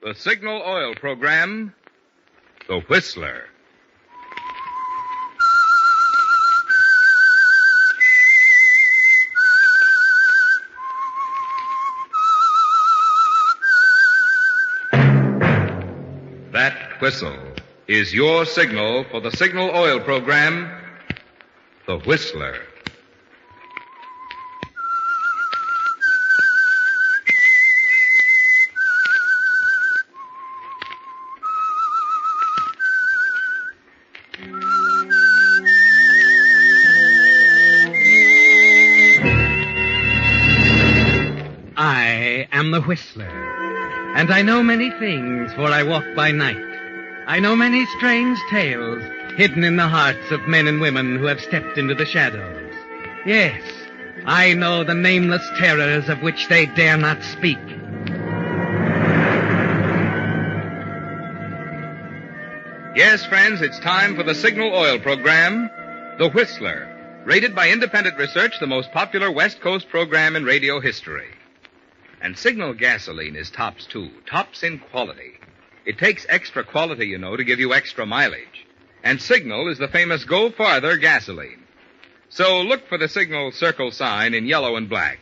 The Signal Oil program, The Whistler. That whistle is your signal for the Signal Oil program, The Whistler. I am the Whistler, and I know many things, for I walk by night. I know many strange tales hidden in the hearts of men and women who have stepped into the shadows. Yes, I know the nameless terrors of which they dare not speak. Yes, friends, it's time for the Signal Oil program, The Whistler, rated by independent research the most popular West Coast program in radio history. And Signal gasoline is tops, too. Tops in quality. It takes extra quality, you know, to give you extra mileage. And Signal is the famous Go Farther gasoline. So look for the Signal circle sign in yellow and black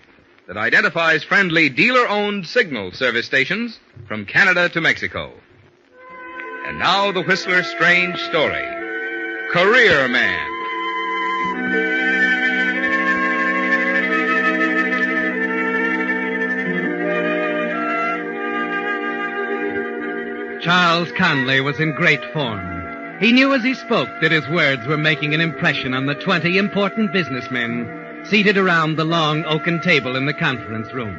that identifies friendly dealer-owned Signal service stations from Canada to Mexico. And now the Whistler's strange story. Career Man. Charles Conley was in great form. He knew as he spoke that his words were making an impression on the 20 important businessmen seated around the long oaken table in the conference room.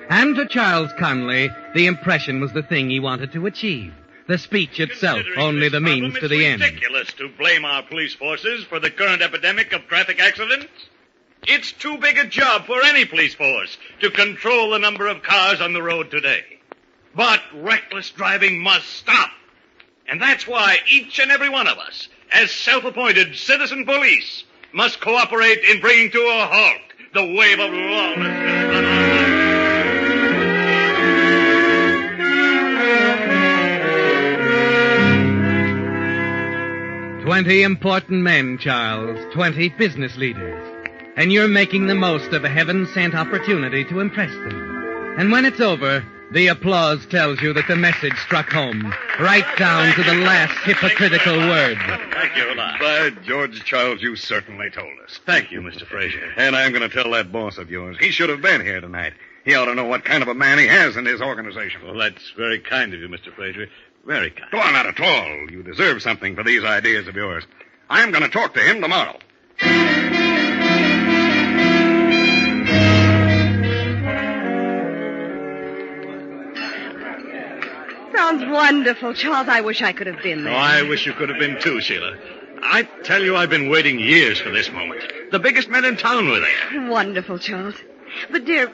And to Charles Conley, the impression was the thing he wanted to achieve. The speech itself only the means to the end. It's ridiculous to blame our police forces for the current epidemic of traffic accidents. It's too big a job for any police force to control the number of cars on the road today. But reckless driving must stop. And that's why each and every one of us, as self-appointed citizen police, must cooperate in bringing to a halt the wave of lawlessness. 20 important men, Charles. 20 business leaders. And you're making the most of a heaven-sent opportunity to impress them. And when it's over, the applause tells you that the message struck home, right down to the last hypocritical word. Thank you a lot. By George, Charles, you certainly told us. Thank you, Mr. Frazier. And I'm going to tell that boss of yours. He should have been here tonight. He ought to know what kind of a man he has in his organization. Well, that's very kind of you, Mr. Frazier. Very kind. Well, not at all. You deserve something for these ideas of yours. I'm going to talk to him tomorrow. Sounds wonderful, Charles. I wish I could have been there. Oh, I wish you could have been too, Sheila. I tell you, I've been waiting years for this moment. The biggest men in town were there. Wonderful, Charles. But, dear,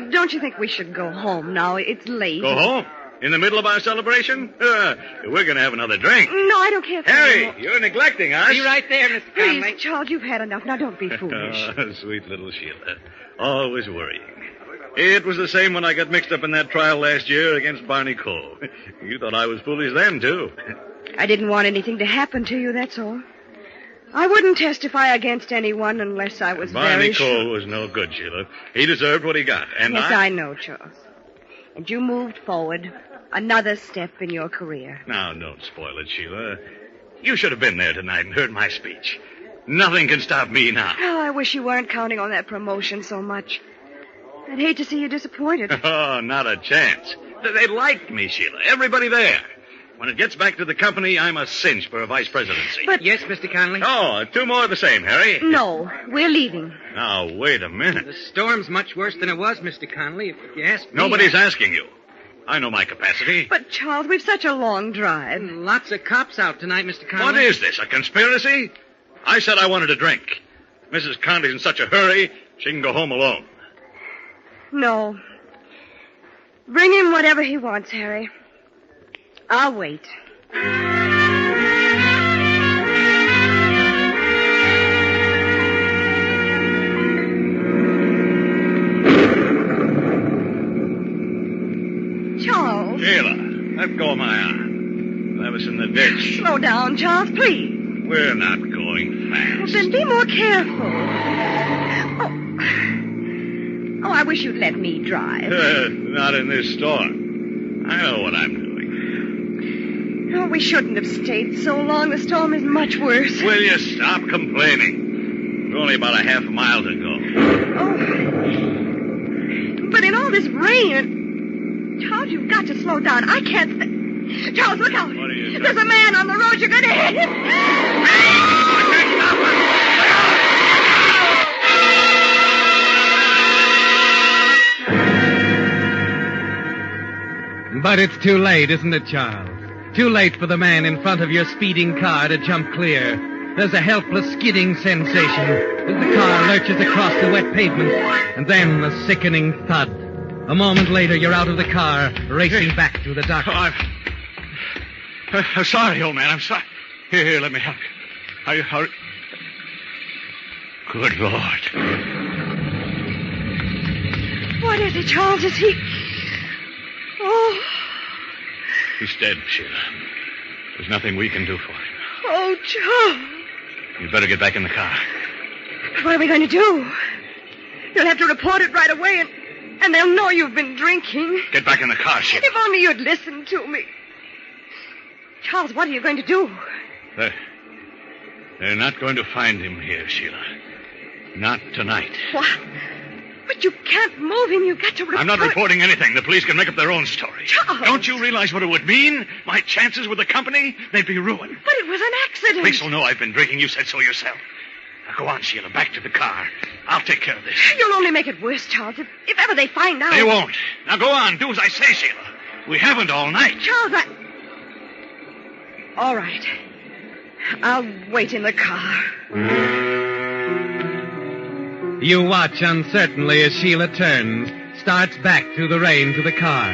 don't you think we should go home now? It's late. Go home? In the middle of our celebration? We're going to have another drink. No, I don't care for Harry, you're neglecting us. Be right there, Mr. Conley. Please, Charles, you've had enough. Now, don't be foolish. Oh, sweet little Sheila. Always worrying. It was the same when I got mixed up in that trial last year against Barney Cole. You thought I was foolish then, too. I didn't want anything to happen to you, that's all. I wouldn't testify against anyone unless I was Barney very Cole sure. was no good, Sheila. He deserved what he got. And Yes, I know, Charles. And you moved forward another step in your career. Now, don't spoil it, Sheila. You should have been there tonight and heard my speech. Nothing can stop me now. Oh, I wish you weren't counting on that promotion so much. I'd hate to see you disappointed. Oh, not a chance. They liked me, Sheila. Everybody there. When it gets back to the company, I'm a cinch for a vice presidency. But- Yes, Mr. Conley? Oh, two more of the same, Harry. No, we're leaving. Now, wait a minute. The storm's much worse than it was, Mr. Conley, if you ask me. Nobody's asking you. I know my capacity. But, Charles, we've such a long drive. Lots of cops out tonight, Mr. Conley. What is this, a conspiracy? I said I wanted a drink. Mrs. Conley's in such a hurry, she can go home alone. No. Bring him whatever he wants, Harry. I'll wait. Charles. Sheila, Let go of my arm. Leave us in the ditch. Slow down, Charles, please. We're not going fast. Well, then be more careful. Oh, I wish you'd let me drive. Not in this storm. I know what I'm doing. Oh, we shouldn't have stayed so long. The storm is much worse. Will you stop complaining? We're only about a half a mile to go. Oh. But in all this rain... Charles, you've got to slow down. I can't... Charles, look out. What are you doing? There's a man on the road. You're going to hit him. But it's too late, isn't it, Charles? Too late for the man in front of your speeding car to jump clear. There's a helpless skidding sensation as the car lurches across the wet pavement, and then a sickening thud. A moment later, you're out of the car, racing back through the darkness. I'm sorry, old man. I'm sorry. Here, let me help you. Hurry. Good Lord. What is it, Charles? Is he... Oh. He's dead, Sheila. There's nothing we can do for him. Oh, Charles. You'd better get back in the car. What are we going to do? You'll have to report it right away, and they'll know you've been drinking. Get back in the car, Sheila. If only you'd listen to me. Charles, what are you going to do? They're not going to find him here, Sheila. Not tonight. What? But you can't move him. You've got to report... I'm not reporting anything. The police can make up their own story. Charles! Don't you realize what it would mean? My chances with the company? They'd be ruined. But it was an accident. Police will know I've been drinking. You said so yourself. Now go on, Sheila. Back to the car. I'll take care of this. You'll only make it worse, Charles. If ever they find out... They won't. Now go on. Do as I say, Sheila. We haven't all night. Charles, All right. I'll wait in the car. You watch uncertainly as Sheila turns, starts back through the rain to the car.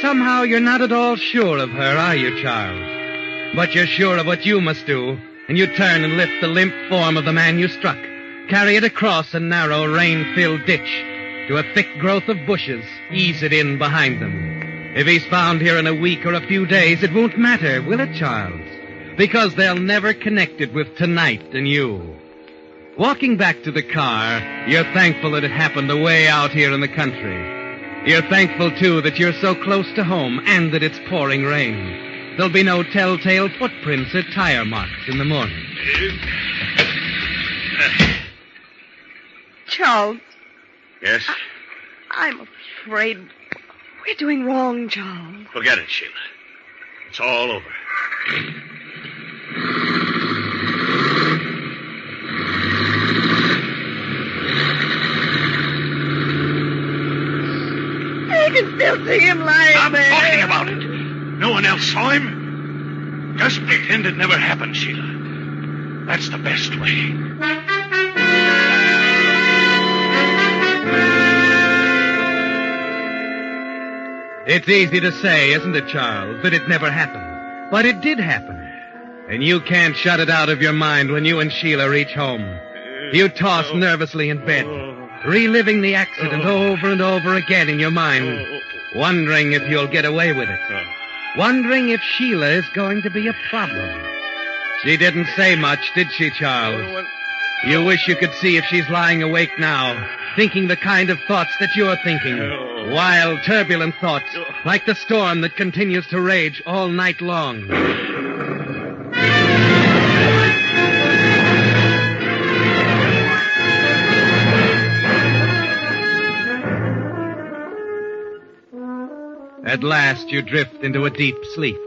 Somehow you're not at all sure of her, are you, Charles? But you're sure of what you must do, and you turn and lift the limp form of the man you struck, carry it across a narrow, rain-filled ditch to a thick growth of bushes, ease it in behind them. If he's found here in a week or a few days, it won't matter, will it, Charles? Because they'll never connect it with tonight and you. Walking back to the car, you're thankful that it happened away out here in the country. You're thankful, too, that you're so close to home and that it's pouring rain. There'll be no telltale footprints or tire marks in the morning. Charles. Yes? I'm afraid we're doing wrong, Charles. Forget it, Sheila. It's all over. I can still see him lying Stop there. talking about it. No one else saw him. Just pretend it never happened, Sheila. That's the best way. It's easy to say, isn't it, Charles, that it never happened. But it did happen. And you can't shut it out of your mind when you and Sheila reach home. You toss nervously in bed, reliving the accident over and over again in your mind, wondering if you'll get away with it. Wondering if Sheila is going to be a problem. She didn't say much, did she, Charles? You wish you could see if she's lying awake now, thinking the kind of thoughts that you're thinking. Wild, turbulent thoughts, like the storm that continues to rage all night long. At last, you drift into a deep sleep.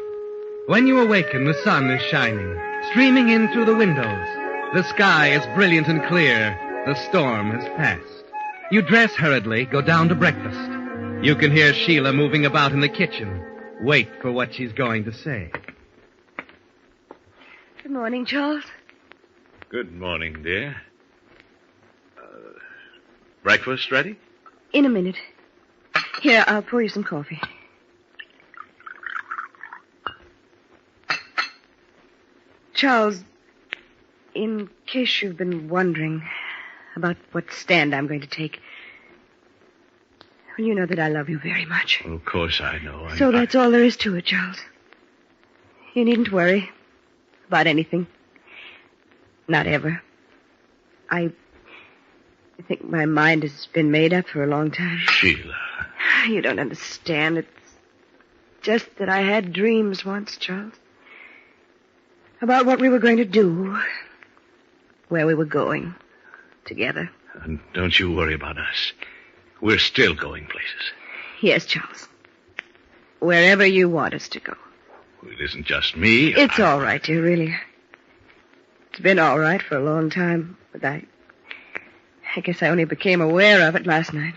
When you awaken, the sun is shining, streaming in through the windows. The sky is brilliant and clear. The storm has passed. You dress hurriedly, go down to breakfast. You can hear Sheila moving about in the kitchen. Wait for what she's going to say. Good morning, Charles. Good morning, dear. Breakfast ready? In a minute. Here, I'll pour you some coffee. Charles, in case you've been wondering about what stand I'm going to take, You know that I love you very much. Well, of course I know. So that's all there is to it, Charles. You needn't worry about anything. Not ever. I think my mind has been made up for a long time. Sheila. You don't understand. It's just that I had dreams once, Charles. About what we were going to do. Where we were going. Together. And don't you worry about us. We're still going places. Yes, Charles. Wherever you want us to go. It isn't just me. It's all right, dear, really. It's been all right for a long time, but I guess I only became aware of it last night.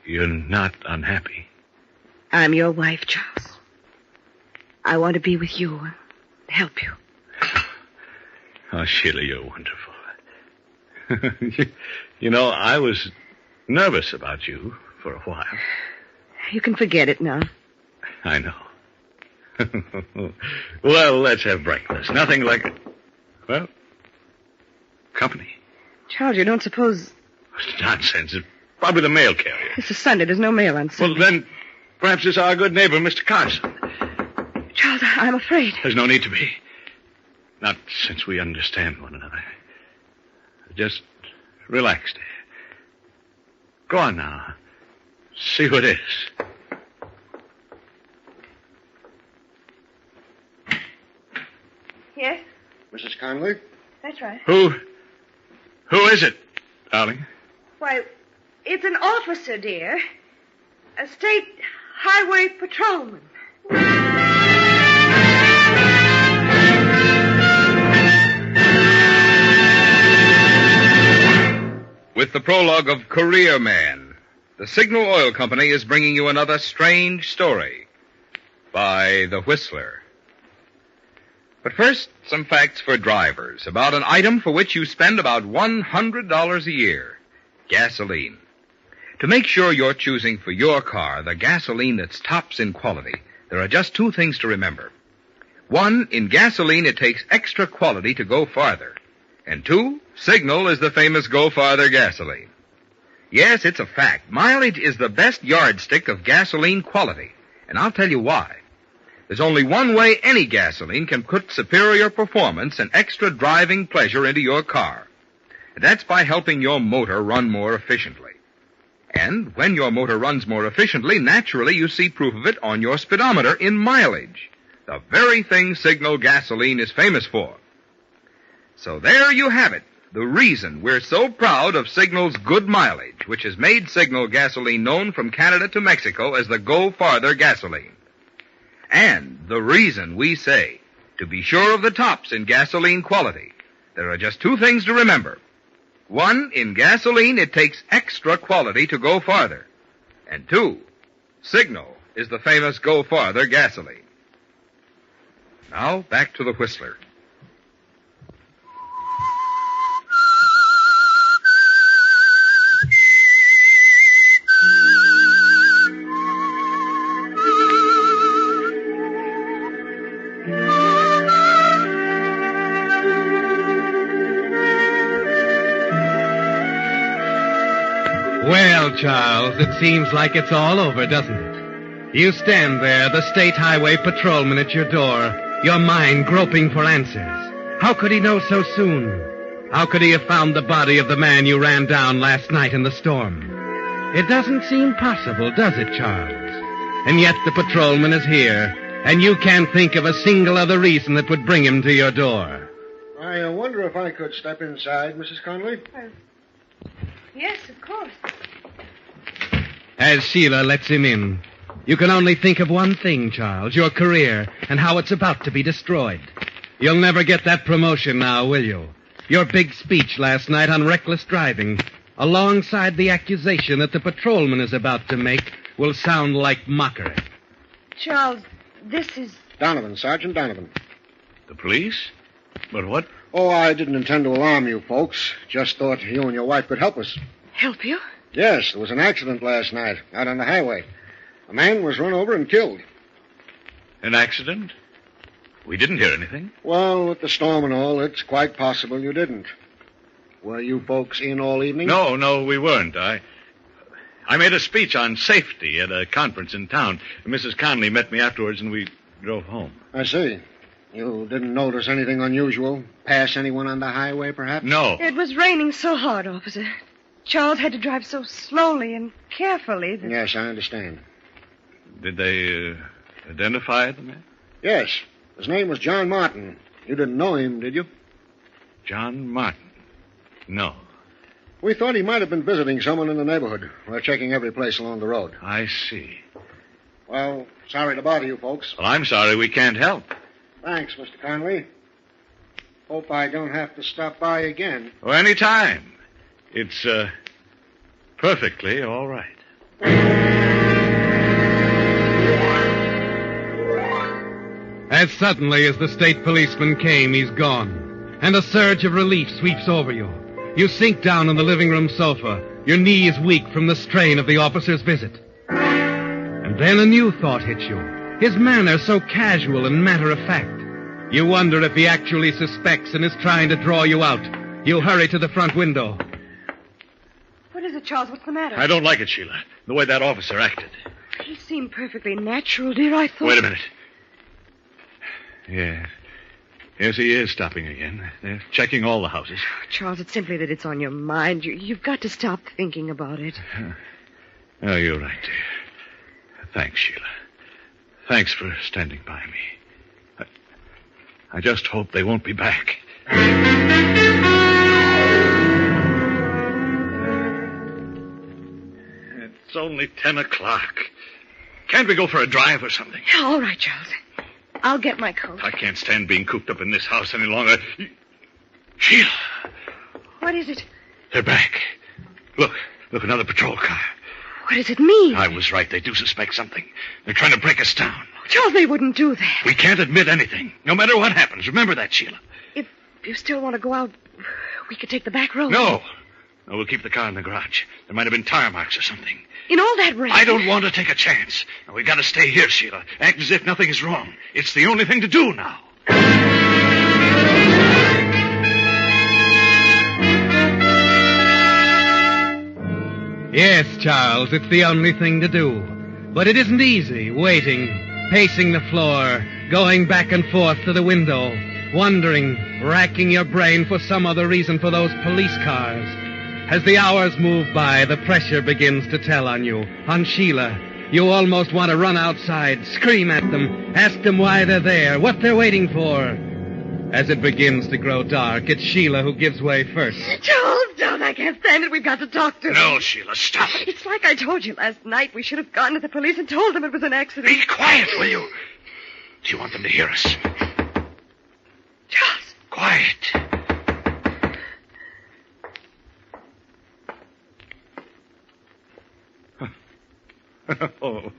You're not unhappy. I'm your wife, Charles. I want to be with you and help you. Oh, Sheila, you're wonderful. You know, I was nervous about you for a while. You can forget it now. I know. Well, let's have breakfast. Nothing like... Well, company. Charles, you don't suppose... Nonsense. It's probably the mail carrier. It's a Sunday. There's no mail on Sunday. Well, then, perhaps it's our good neighbor, Mr. Carson. Charles, I'm afraid. There's no need to be. Not since we understand one another. Just relax, dear. Go on now. See who it is. Yes? Mrs. Conley? That's right. Who is it, darling? Why, it's an officer, dear. A state highway patrolman. With the prologue of Career Man, the Signal Oil Company is bringing you another strange story by The Whistler. But first, some facts for drivers about an item for which you spend about $100 a year, gasoline. To make sure you're choosing for your car the gasoline that's tops in quality, there are just two things to remember. One, in gasoline it takes extra quality to go farther. And two, Signal is the famous Go Farther gasoline. Yes, it's a fact. Mileage is the best yardstick of gasoline quality. And I'll tell you why. There's only one way any gasoline can put superior performance and extra driving pleasure into your car. And that's by helping your motor run more efficiently. And when your motor runs more efficiently, naturally you see proof of it on your speedometer in mileage. The very thing Signal gasoline is famous for. So there you have it. The reason we're so proud of Signal's good mileage, which has made Signal gasoline known from Canada to Mexico as the Go Farther gasoline. And the reason we say, to be sure of the tops in gasoline quality, there are just two things to remember. One, in gasoline, it takes extra quality to go farther. And two, Signal is the famous Go Farther gasoline. Now, back to the Whistler. Well, Charles, it seems like it's all over, doesn't it? You stand there, the state highway patrolman at your door, your mind groping for answers. How could he know so soon? How could he have found the body of the man you ran down last night in the storm? It doesn't seem possible, does it, Charles? And yet the patrolman is here, and you can't think of a single other reason that would bring him to your door. I wonder if I could step inside, Mrs. Conley? Yes, of course. As Sheila lets him in, you can only think of one thing, Charles, your career, and how it's about to be destroyed. You'll never get that promotion now, will you? Your big speech last night on reckless driving, alongside the accusation that the patrolman is about to make, will sound like mockery. Charles, this is... Donovan, Sergeant Donovan. The police? But what? Oh, I didn't intend to alarm you folks. Just thought you and your wife could help us. Help you? Yes, there was an accident last night out on the highway. A man was run over and killed. An accident? We didn't hear anything. Well, with the storm and all, it's quite possible you didn't. Were you folks in all evening? No, we weren't. I made a speech on safety at a conference in town. Mrs. Conley met me afterwards, and we drove home. I see. You didn't notice anything unusual? Pass anyone on the highway, perhaps? No. It was raining so hard, officer. Charles had to drive so slowly and carefully that... Yes, I understand. Did they identify the man? Yes. His name was John Martin. You didn't know him, did you? John Martin? No. We thought he might have been visiting someone in the neighborhood. We're checking every place along the road. I see. Well, sorry to bother you folks. Well, I'm sorry we can't help. Thanks, Mr. Conley. Hope I don't have to stop by again. Well, any time. It's, perfectly all right. As suddenly as the state policeman came, he's gone. And a surge of relief sweeps over you. You sink down on the living room sofa, your knees weak from the strain of the officer's visit. And then a new thought hits you. His manner so casual and matter-of-fact. You wonder if he actually suspects and is trying to draw you out. You hurry to the front window. What is it, Charles? What's the matter? I don't like it, Sheila. The way that officer acted. He seemed perfectly natural, dear. I thought... Wait a minute. Yes. Yes, he is stopping again. They're checking all the houses. Charles, it's simply that it's on your mind. You've got to stop thinking about it. Oh, you're right, dear. Thanks, Sheila. Thanks for standing by me. I just hope they won't be back. It's only 10 o'clock. Can't we go for a drive or something? All right, Charles. I'll get my coat. I can't stand being cooped up in this house any longer. Sheila. What is it? They're back. Look, another patrol car. What does it mean? I was right. They do suspect something. They're trying to break us down. Charles, they wouldn't do that. We can't admit anything, no matter what happens. Remember that, Sheila. If you still want to go out, we could take the back road. No, we'll keep the car in the garage. There might have been tire marks or something. In all that rain. I don't want to take a chance. We got to stay here, Sheila. Act as if nothing is wrong. It's the only thing to do now. Yes, Charles, it's the only thing to do. But it isn't easy, waiting, pacing the floor, going back and forth to the window, wondering, racking your brain for some other reason for those police cars. As the hours move by, the pressure begins to tell on you, on Sheila. You almost want to run outside, scream at them, ask them why they're there, what they're waiting for. As it begins to grow dark, it's Sheila who gives way first. Charles, don't. I can't stand it. We've got to talk to them. No, Sheila, stop it. It's like I told you last night. We should have gone to the police and told them it was an accident. Be quiet, will you? Do you want them to hear us? Charles. Quiet. Oh,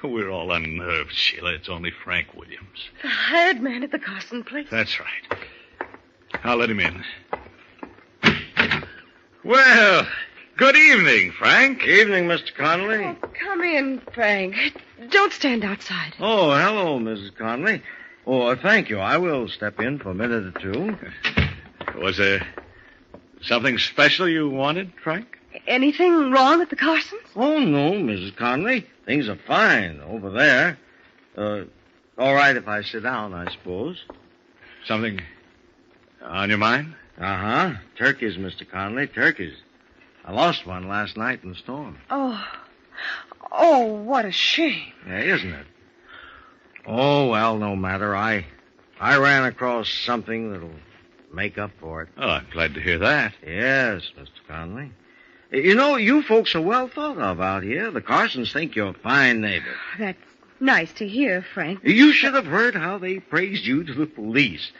we're all unnerved, Sheila. It's only Frank Williams. The hired man at the Carson place. That's right. I'll let him in. Well, good evening, Frank. Evening, Mr. Conley. Oh, come in, Frank. Don't stand outside. Oh, hello, Mrs. Conley. Oh, thank you. I will step in for a minute or two. Was there something special you wanted, Frank? Anything wrong at the Carsons? Oh, no, Mrs. Conley. Things are fine over there. All right if I sit down, I suppose. Something on your mind? Uh-huh. Turkeys, Mr. Conley, turkeys. I lost one last night in the storm. Oh, what a shame. Yeah, isn't it? Oh, well, no matter. I ran across something that'll make up for it. Oh, I'm glad to hear that. Yes, Mr. Conley. You know, you folks are well thought of out here. The Carsons think you're a fine neighbor. That's nice to hear, Frank. You should have heard how they praised you to the police.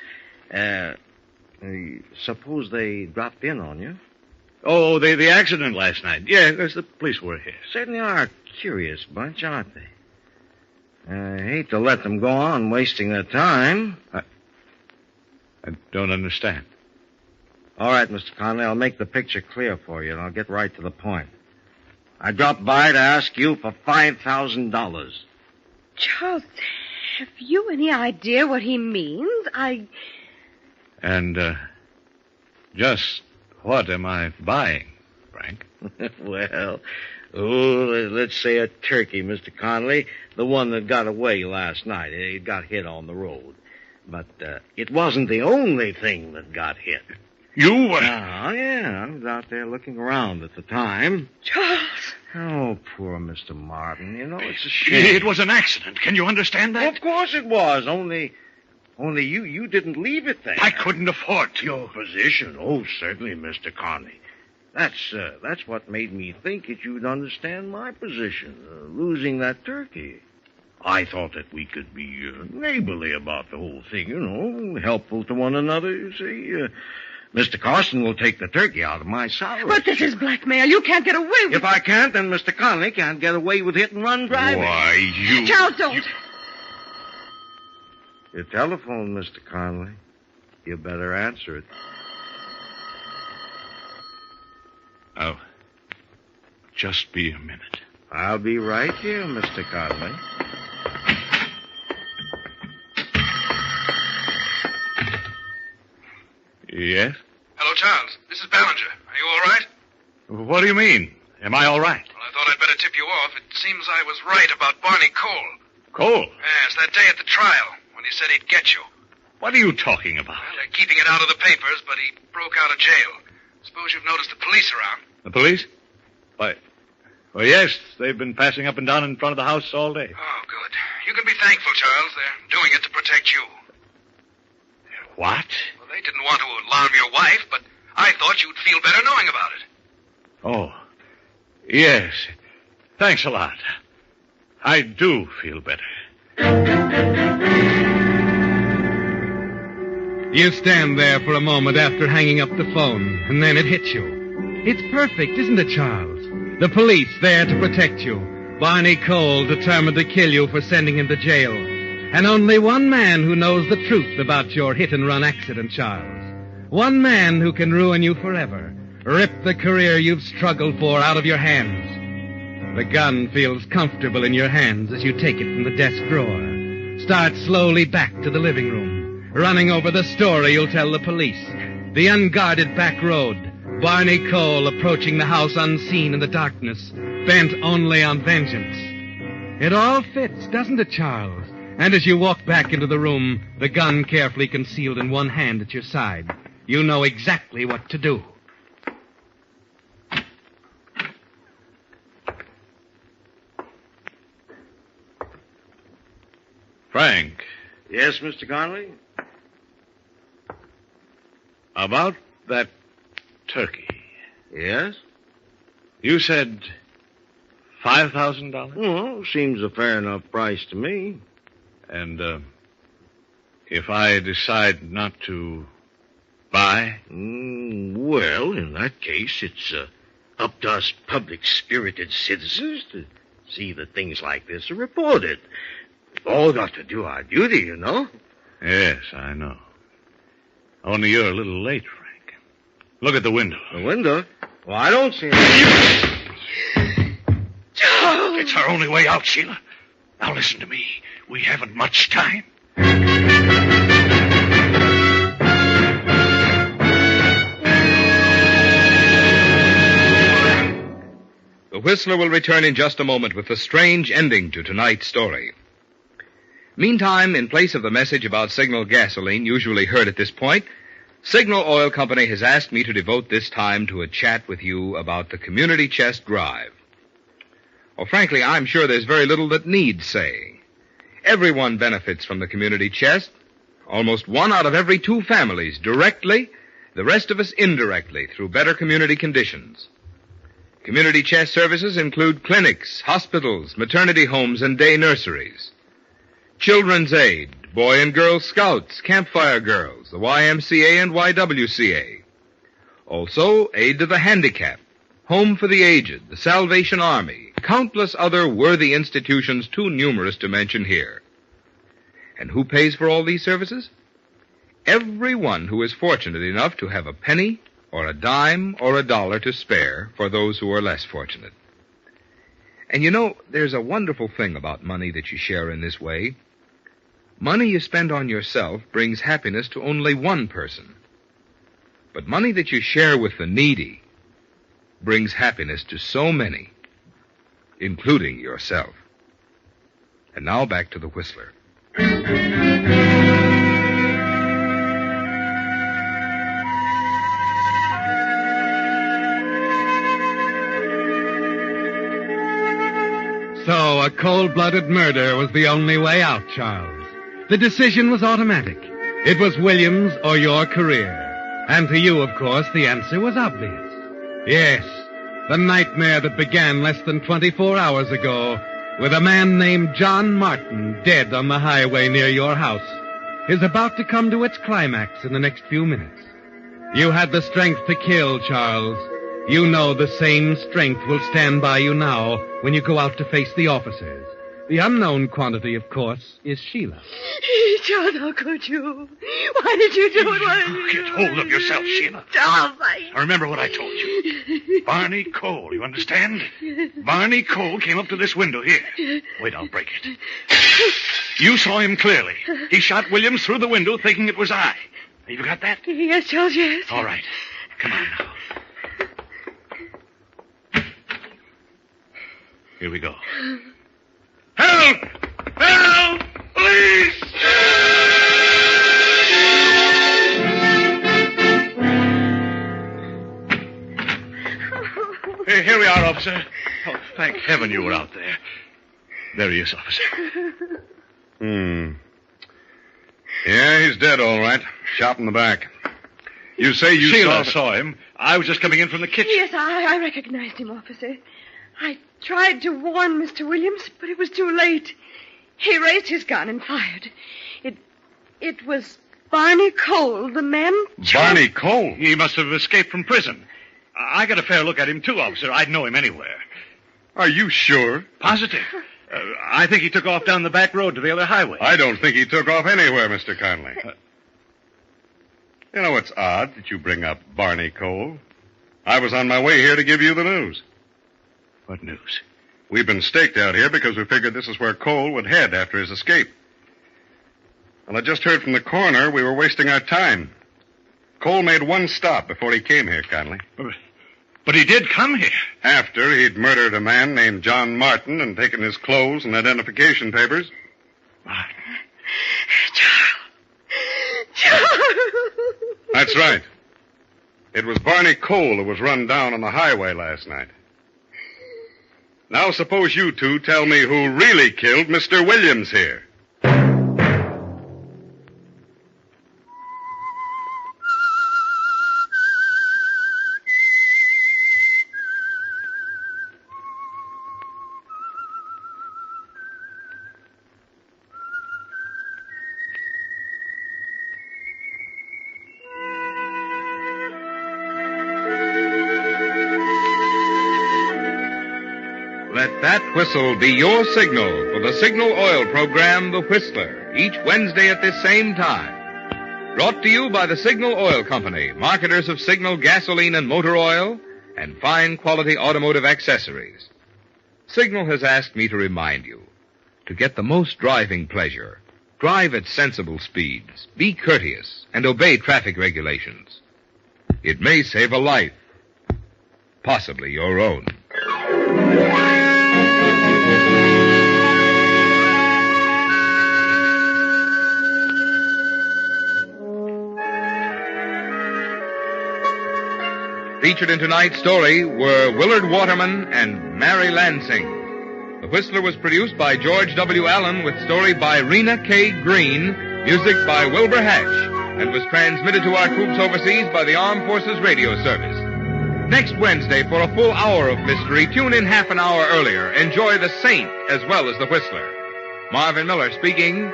Suppose they dropped in on you? Oh, the accident last night. Yeah, the police were here. Certainly are a curious bunch, aren't they? I hate to let them go on wasting their time. I don't understand. All right, Mr. Conley, I'll make the picture clear for you, and I'll get right to the point. I dropped by to ask you for $5,000. Charles, have you any idea what he means? And, just what am I buying, Frank? Well, Oh, let's say a turkey, Mr. Connolly. The one that got away last night. It got hit on the road. But it wasn't the only thing that got hit. You were... Oh, yeah. I was out there looking around at the time. Charles. Oh, poor Mr. Martin. You know, it's a shame. It was an accident. Can you understand that? Of course it was. Only you didn't leave it there. I couldn't afford to. Your position? Oh, certainly, Mr. Connolly. That's what made me think that you'd understand my position, losing that turkey. I thought that we could be neighborly about the whole thing, you know, helpful to one another, you see. Mr. Carson will take the turkey out of my salary. But this is blackmail. You can't get away with it. If I can't, then Mr. Connolly can't get away with hit-and-run driving. Why, you... Charles, don't. Your telephone, Mr. Connolly. You better answer it. Oh, just be a minute. I'll be right here, Mr. Connolly. Yes? Hello, Charles. This is Ballinger. Are you all right? What do you mean? Am I all right? Well, I thought I'd better tip you off. It seems I was right about Barney Cole. Cole? Yes, that day at the trial, when he said he'd get you. What are you talking about? Well, they're keeping it out of the papers, but he broke out of jail. Suppose you've noticed the police around. The police? Why? Well, yes, they've been passing up and down in front of the house all day. Oh, good. You can be thankful, Charles. They're doing it to protect you. What? Well, they didn't want to alarm your wife, but I thought you'd feel better knowing about it. Oh, yes. Thanks a lot. I do feel better. You stand there for a moment after hanging up the phone, and then it hits you. It's perfect, isn't it, Charles? The police there to protect you. Barney Cole determined to kill you for sending him to jail. And only one man who knows the truth about your hit-and-run accident, Charles. One man who can ruin you forever. Rip the career you've struggled for out of your hands. The gun feels comfortable in your hands as you take it from the desk drawer. Start slowly back to the living room, running over the story you'll tell the police. The unguarded back road. Barney Cole approaching the house unseen in the darkness, bent only on vengeance. It all fits, doesn't it, Charles? And as you walk back into the room, the gun carefully concealed in one hand at your side, you know exactly what to do. Frank, Yes, Mr. Connolly? about that turkey. Yes? You said $5,000? Well, seems a fair enough price to me. And, if I decide not to buy? Well, in that case, it's up to us public-spirited citizens to see that things like this are reported. We've all got to do our duty, you know. Yes, I know. Only you're a little late, Frank. Look at the window. The window? Well, I don't see it. It's our only way out, Sheila. Now listen to me. We haven't much time. The Whistler will return in just a moment with the strange ending to tonight's story. Meantime, in place of the message about Signal gasoline usually heard at this point, Signal Oil Company has asked me to devote this time to a chat with you about the Community Chest Drive. Well, frankly, I'm sure there's very little that needs saying. Everyone benefits from the Community Chest. Almost 1 out of every 2 families directly, the rest of us indirectly through better community conditions. Community Chest services include clinics, hospitals, maternity homes, and day nurseries. Children's Aid, Boy and Girl Scouts, Campfire Girls, the YMCA and YWCA. Also, aid to the handicapped, Home for the Aged, the Salvation Army, countless other worthy institutions too numerous to mention here. And who pays for all these services? Everyone who is fortunate enough to have a penny or a dime or a dollar to spare for those who are less fortunate. And you know, there's a wonderful thing about money that you share in this way. Money you spend on yourself brings happiness to only one person. But money that you share with the needy brings happiness to so many. including yourself. And now back to the Whistler. So a cold-blooded murder was the only way out, Charles. The decision was automatic. It was Williams or your career. And to you, of course, the answer was obvious. Yes, the nightmare that began less than 24 hours ago with a man named John Martin dead on the highway near your house is about to come to its climax in the next few minutes. You had the strength to kill, Charles. You know the same strength will stand by you now when you go out to face the officers. The unknown quantity, of course, is Sheila. John, how could you? Why did you do it? Why did you Get hold of yourself, Sheila. Now remember what I told you. Barney Cole, you understand? Barney Cole came up to this window here. Wait, I'll break it. You saw him clearly. He shot Williams through the window thinking it was I. You got that? Yes, Charles, yes. All right. Come on now. Here we go. Help! Help! Police! Here we are, officer. Oh, thank heaven you were out there. There he is, officer. Yeah, he's dead, all right. Shot in the back. You say you Sheila saw him. I was just coming in from the kitchen. Yes, I recognized him, officer. I tried to warn Mr. Williams, but it was too late. He raised his gun and fired. It was Barney Cole, the man... Barney Cole? He must have escaped from prison. I got a fair look at him, too, officer. I'd know him anywhere. Are you sure? Positive. I think he took off down the back road to the other highway. I don't think he took off anywhere, Mr. Conley. You know, it's odd that you bring up Barney Cole. I was on my way here to give you the news. What news? We've been staked out here because we figured this is where Cole would head after his escape. Well, I just heard from the coroner we were wasting our time. Cole made one stop before he came here, Conley. But he did come here. After he'd murdered a man named John Martin and taken his clothes and identification papers. Martin. Charles! That's right. It was Barney Cole who was run down on the highway last night. Now suppose you two tell me who really killed Mr. Williams here. Let that whistle be your signal for the Signal Oil program, The Whistler, each Wednesday at this same time. Brought to you by the Signal Oil Company, marketers of Signal gasoline and motor oil, and fine quality automotive accessories. Signal has asked me to remind you, to get the most driving pleasure, drive at sensible speeds, be courteous, and obey traffic regulations. It may save a life, possibly your own. Featured in tonight's story were Willard Waterman and Mary Lansing. The Whistler was produced by George W. Allen with story by Rena K. Green, music by Wilbur Hatch, and was transmitted to our troops overseas by the Armed Forces Radio Service. Next Wednesday, for a full hour of mystery, tune in half an hour earlier. Enjoy The Saint as well as The Whistler. Marvin Miller speaking.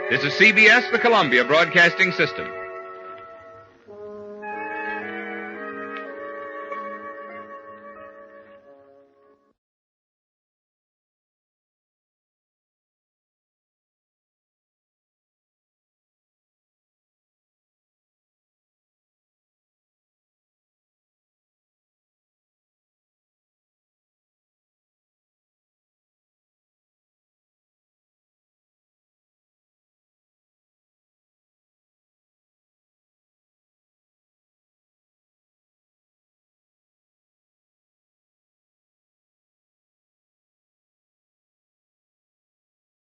This is CBS, the Columbia Broadcasting System.